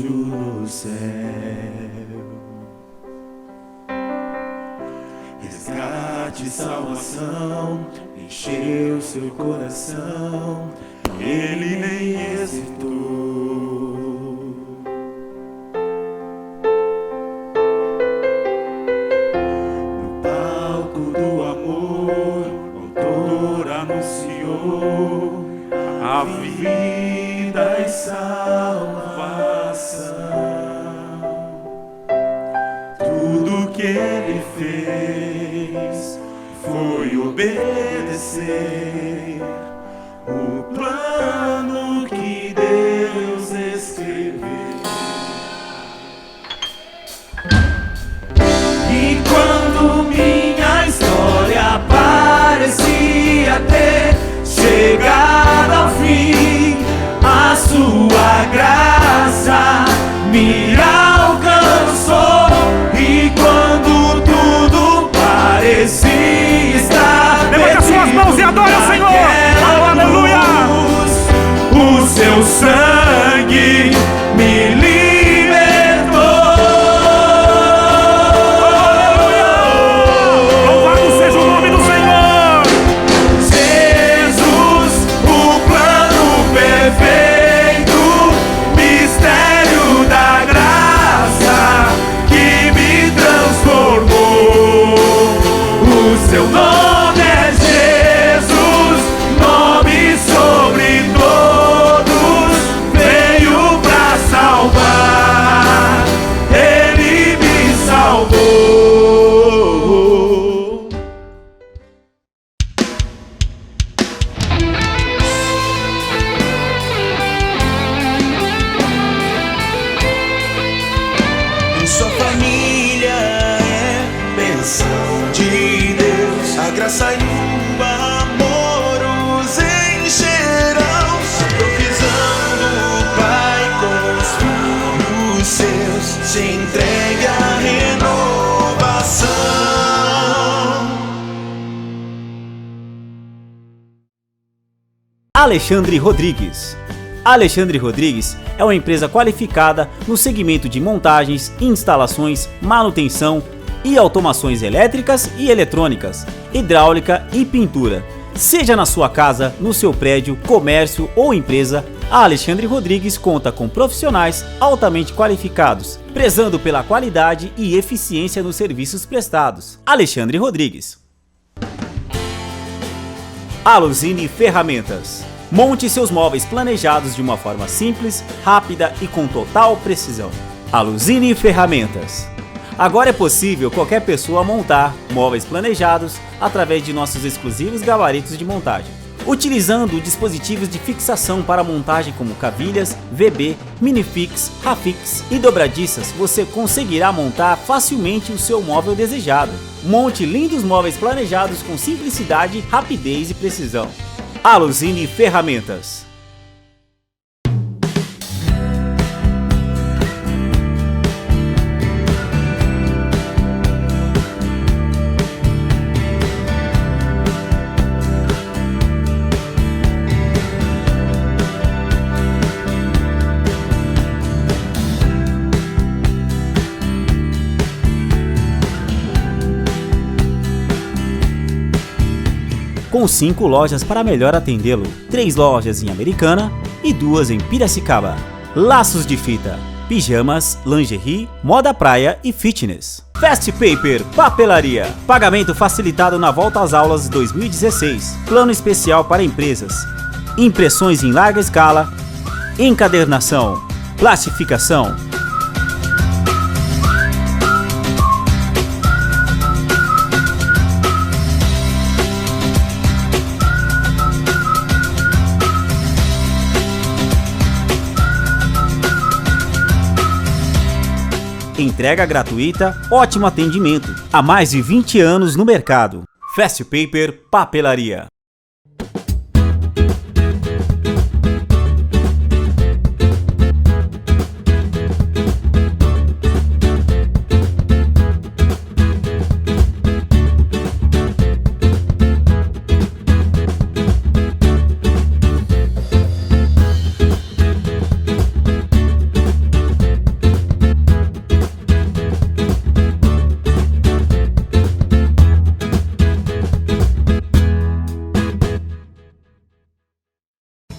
Speaker 1: no céu, resgate e salvação encheu seu coração, ele nem hesitou. No palco do amor, o autor anunciou a vida e salvação. Tudo que ele fez foi obedecer o plano que Deus escreveu. E quando minha história parecia ter chegado ao fim, a sua graça me alcançou. E quando tudo parecia estar
Speaker 2: levante as suas mãos e adore o Senhor.
Speaker 1: te entregue a renovação.
Speaker 3: Alexandre Rodrigues. Alexandre Rodrigues é uma empresa qualificada no segmento de montagens, instalações, manutenção e automações elétricas e eletrônicas, hidráulica e pintura. Seja na sua casa, no seu prédio, comércio ou empresa, a Alexandre Rodrigues conta com profissionais altamente qualificados, prezando pela qualidade e eficiência nos serviços prestados. Alexandre Rodrigues. Aluzine Ferramentas. Monte seus móveis planejados de uma forma simples, rápida e com total precisão. Aluzine Ferramentas. Agora é possível qualquer pessoa montar móveis planejados através de nossos exclusivos gabaritos de montagem. Utilizando dispositivos de fixação para montagem como cavilhas, VB, minifix, rafix e dobradiças, você conseguirá montar facilmente o seu móvel desejado. Monte lindos móveis planejados com simplicidade, rapidez e precisão. Aluzine Ferramentas. Com 5 lojas para melhor atendê-lo, 3 lojas em Americana e 2 em Piracicaba. Laços de fita, pijamas, lingerie, moda praia e fitness. Fast Paper Papelaria. Pagamento facilitado na volta às aulas 2016. Plano especial para empresas. Impressões em larga escala. Encadernação. Plastificação. Entrega gratuita, ótimo atendimento. Há mais de 20 anos no mercado. Fast Paper Papelaria.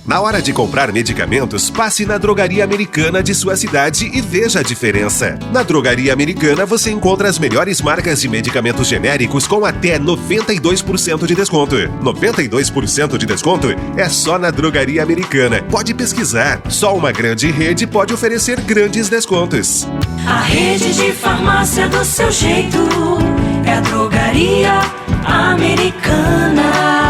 Speaker 4: Na hora de comprar medicamentos, passe na Drogaria Americana de sua cidade e veja a diferença. Na Drogaria Americana você encontra as melhores marcas de medicamentos genéricos com até 92% de desconto. 92% de desconto é só na Drogaria Americana. Pode pesquisar. Só uma grande rede pode oferecer grandes descontos.
Speaker 5: A rede de farmácia do seu jeito é a Drogaria Americana.